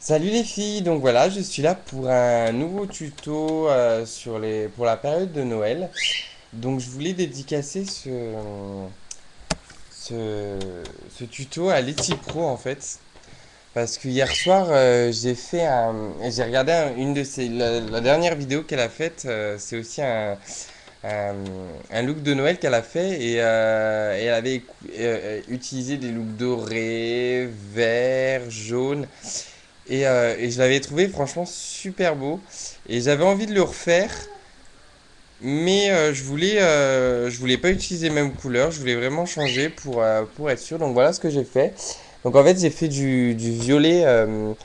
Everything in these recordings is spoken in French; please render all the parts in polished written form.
Salut les filles, donc voilà, je suis là pour un nouveau tuto pour la période de Noël. Donc je voulais dédicacer ce, ce tuto à Letty Pro en fait. Parce que hier soir, j'ai regardé la dernière vidéo qu'elle a faite. C'est aussi un, un look de Noël qu'elle a fait et elle avait utilisé des looks dorés, verts, jaunes. Et je l'avais trouvé franchement super beau. Et j'avais envie de le refaire. Mais je voulais pas utiliser les mêmes couleurs. Je voulais vraiment changer pour être sûr. Donc voilà ce que j'ai fait. Donc en fait j'ai fait du violet.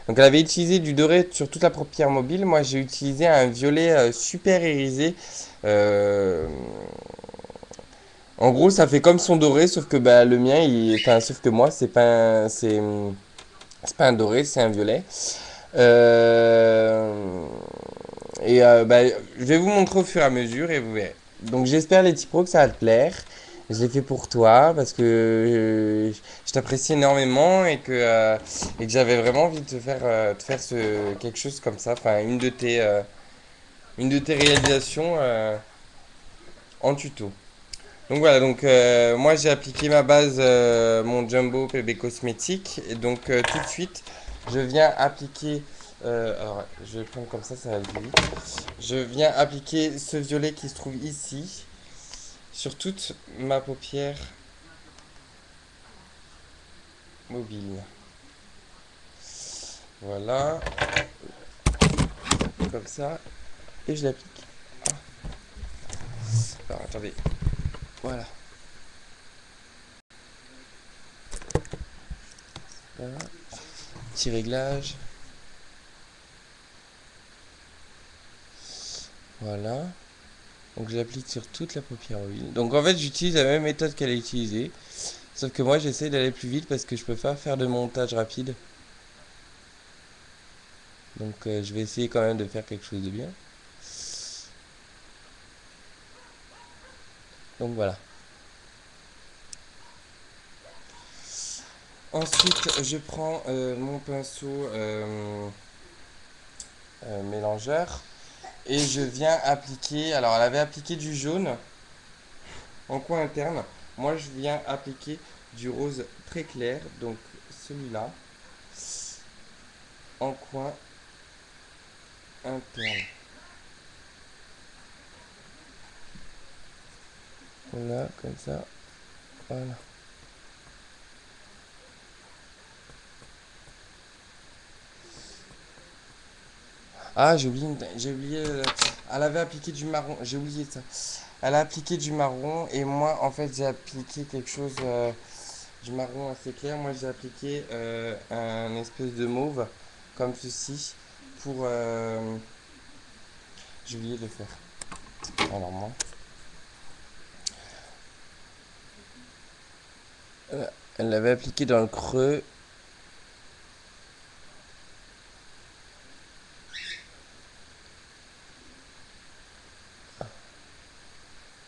Donc elle avait utilisé du doré sur toute la paupière mobile. Moi j'ai utilisé un violet super irisé. Euh, En gros ça fait comme son doré sauf que bah, le mien, enfin sauf que moi c'est pas un doré, c'est un violet. Euh, bah, je vais vous montrer au fur et à mesure et vous verrez. Donc j'espère les Pro que ça va te plaire. Je l'ai fait pour toi parce que je t'apprécie énormément et que j'avais vraiment envie de te faire quelque chose comme ça. Enfin, une de tes réalisations en tuto. Donc voilà, moi j'ai appliqué ma base, mon Jumbo PB Cosmétique. Et donc tout de suite, je viens appliquer. Alors, je vais prendre comme ça va aller plus vite. Je viens appliquer ce violet qui se trouve ici, sur toute ma paupière mobile. Voilà, comme ça. Et je l'applique. Alors attendez, voilà. Voilà. Petit réglage. Voilà. Donc je l'applique sur toute la paupière mobile. Donc en fait j'utilise la même méthode qu'elle a utilisée. Sauf que moi j'essaie d'aller plus vite parce que je peux pas faire de montage rapide. Donc je vais essayer quand même de faire quelque chose de bien. Donc voilà. Ensuite je prends mon pinceau mélangeur et je viens appliquer. Alors elle avait appliqué du jaune en coin interne. Moi je viens appliquer du rose très clair. Donc celui-là en coin interne. Voilà, comme ça. Voilà. Ah, j'ai oublié. Elle avait appliqué du marron. J'ai oublié ça. Elle a appliqué du marron et moi, en fait, j'ai appliqué quelque chose du marron assez clair. Moi, j'ai appliqué un espèce de mauve comme ceci pour. J'ai oublié de le faire. Alors moi, elle l'avait appliqué dans le creux.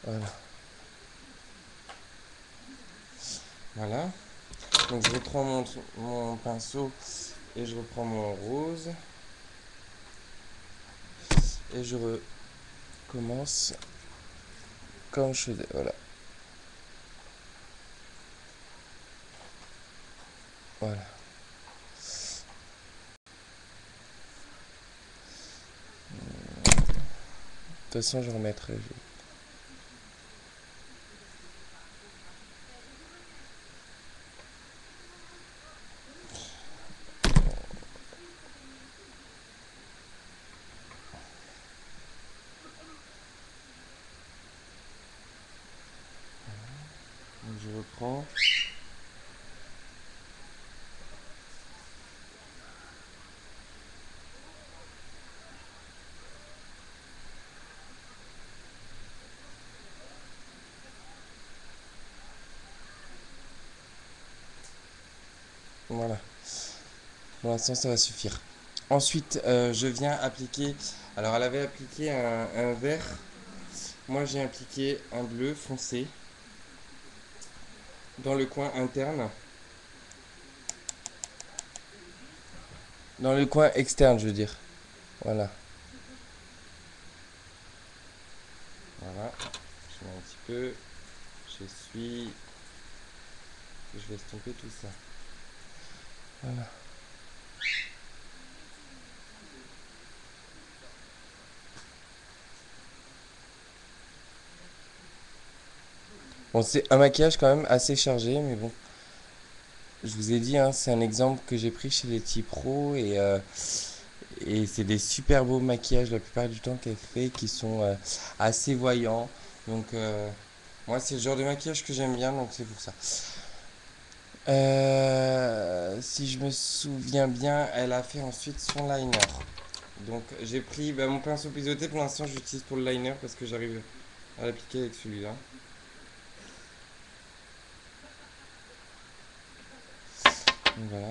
Voilà. Voilà. Donc je reprends mon pinceau et je reprends mon rose et je recommence comme je faisais. Voilà. Voilà. De toute façon, je remettrai. Donc je reprends. Voilà. Pour l'instant, ça va suffire. Ensuite, je viens appliquer. Alors, elle avait appliqué un vert. Moi, j'ai appliqué un bleu foncé dans le coin interne. Dans le coin externe, je veux dire. Voilà. Voilà. Je mets un petit peu. Je suis. Je vais estomper tout ça. Voilà. Bon, c'est un maquillage quand même assez chargé, mais bon. Je vous ai dit, hein, c'est un exemple que j'ai pris chez les T-Pro et c'est des super beaux maquillages la plupart du temps qu'elle fait qui sont assez voyants. Donc, moi, c'est le genre de maquillage que j'aime bien, donc c'est pour ça. Si je me souviens bien, elle a fait ensuite son liner. Donc, j'ai pris mon pinceau biseauté. Pour l'instant, j'utilise pour le liner parce que j'arrive à l'appliquer avec celui-là. Donc, voilà.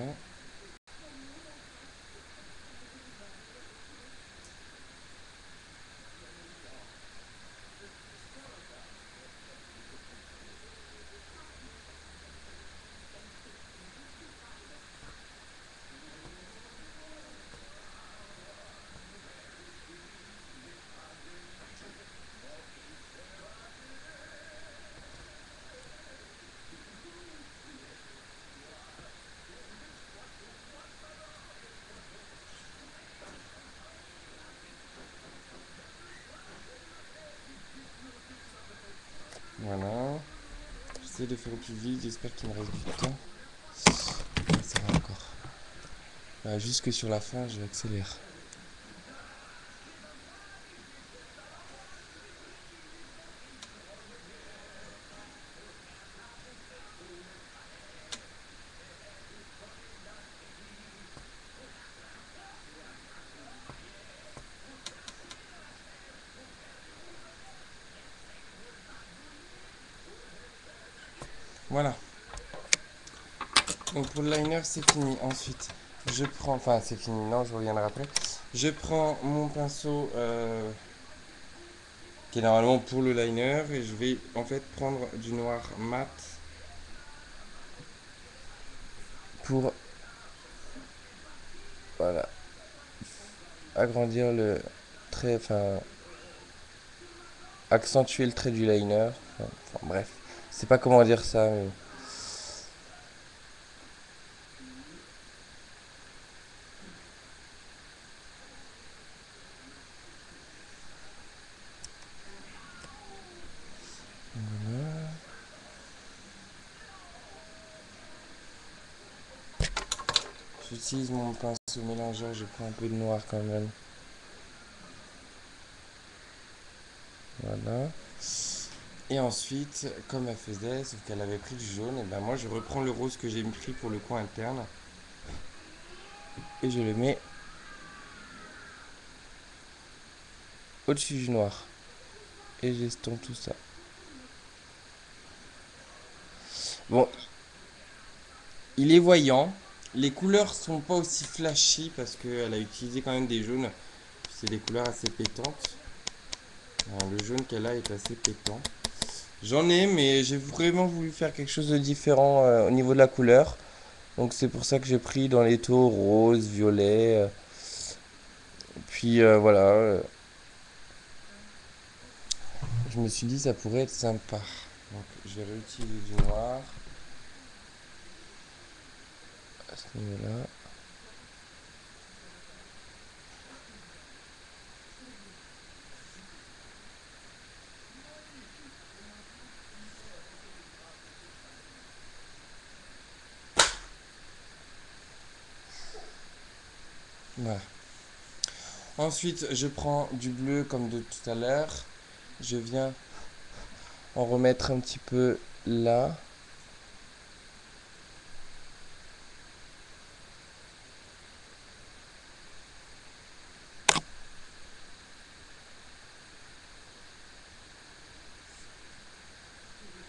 Voilà. J'essaie de faire au plus vite. J'espère qu'il me reste du temps. Ouais, ça va encore. Jusque sur la fin, je vais accélérer. Voilà. Donc pour le liner, c'est fini. Ensuite, je prends. Enfin, c'est fini. Non, je reviendrai après. Je prends mon pinceau qui est normalement pour le liner et je vais en fait prendre du noir mat pour voilà agrandir le trait. Enfin, accentuer le trait du liner. Enfin, bref, je sais pas comment dire ça. Mais... Voilà. J'utilise mon pinceau mélangeur. Je prends un peu de noir quand même. Voilà. Et ensuite, comme elle faisait, sauf qu'elle avait pris du jaune, et ben moi je reprends le rose que j'ai pris pour le coin interne et je le mets au-dessus du noir. Et j'estompe tout ça. Bon, il est voyant. Les couleurs sont pas aussi flashy parce qu'elle a utilisé quand même des jaunes. C'est des couleurs assez pétantes. Le jaune qu'elle a est assez pétant. J'en ai, mais j'ai vraiment voulu faire quelque chose de différent au niveau de la couleur. Donc c'est pour ça que j'ai pris dans les tons rose, violet. Puis voilà, je me suis dit ça pourrait être sympa. Donc je vais réutiliser du noir à ce niveau-là. Voilà. Ensuite, je prends du bleu comme de tout à l'heure. Je viens en remettre un petit peu là.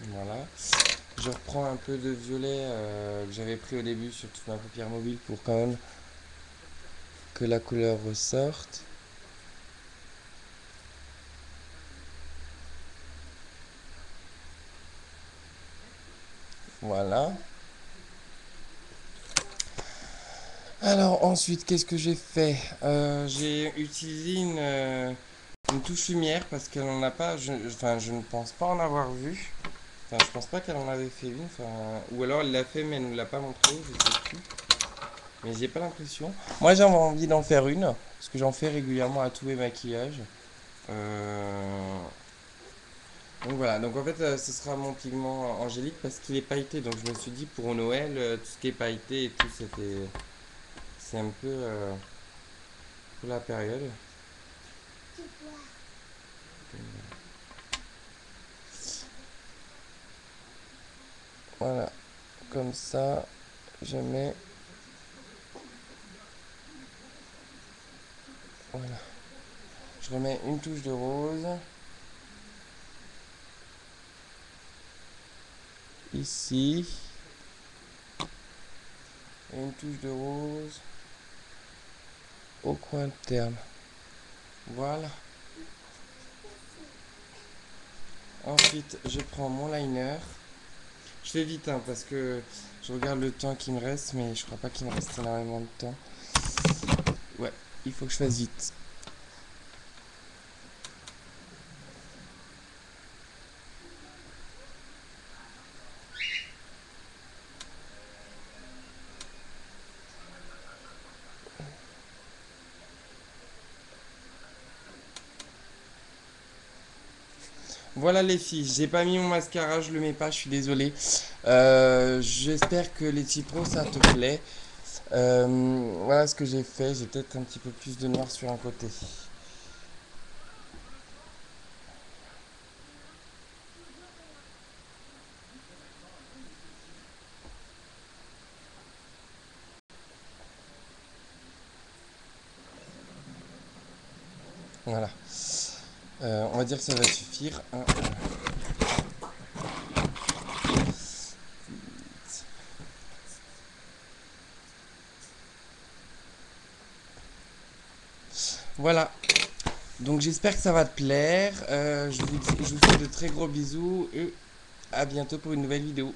Voilà. Je reprends un peu de violet que j'avais pris au début sur toute ma paupière mobile pour quand même que la couleur ressorte. Voilà. Alors ensuite, qu'est-ce que j'ai fait? J'ai utilisé une touche lumière parce qu'elle n'en a pas, enfin je ne pense pas en avoir vu. Enfin je pense pas qu'elle en avait fait une, enfin, ou alors elle l'a fait mais elle ne nous l'a pas montré, je sais plus. Mais j'ai pas l'impression. Moi j'avais envie d'en faire une, parce que j'en fais régulièrement à tous mes maquillages. Euh, Donc voilà, donc en fait ce sera mon pigment angélique parce qu'il est pailleté. Donc je me suis dit pour Noël, tout ce qui est pailleté et tout, c'est un peu la période. Voilà, comme ça, je mets, voilà, je remets une touche de rose ici et une touche de rose au coin de terme. Voilà. Ensuite, je prends mon liner. Je fais vite hein, parce que je regarde le temps qui me reste, mais je crois pas qu'il me reste énormément de temps. Ouais, il faut que je fasse vite. Voilà les filles, j'ai pas mis mon mascara, je le mets pas, je suis désolé. J'espère que les Pro ça te plaît. Voilà ce que j'ai fait, j'ai peut-être un petit peu plus de noir sur un côté. Voilà. On va dire que ça va suffire. Voilà. Donc j'espère que ça va te plaire. Je vous fais de très gros bisous et à bientôt pour une nouvelle vidéo.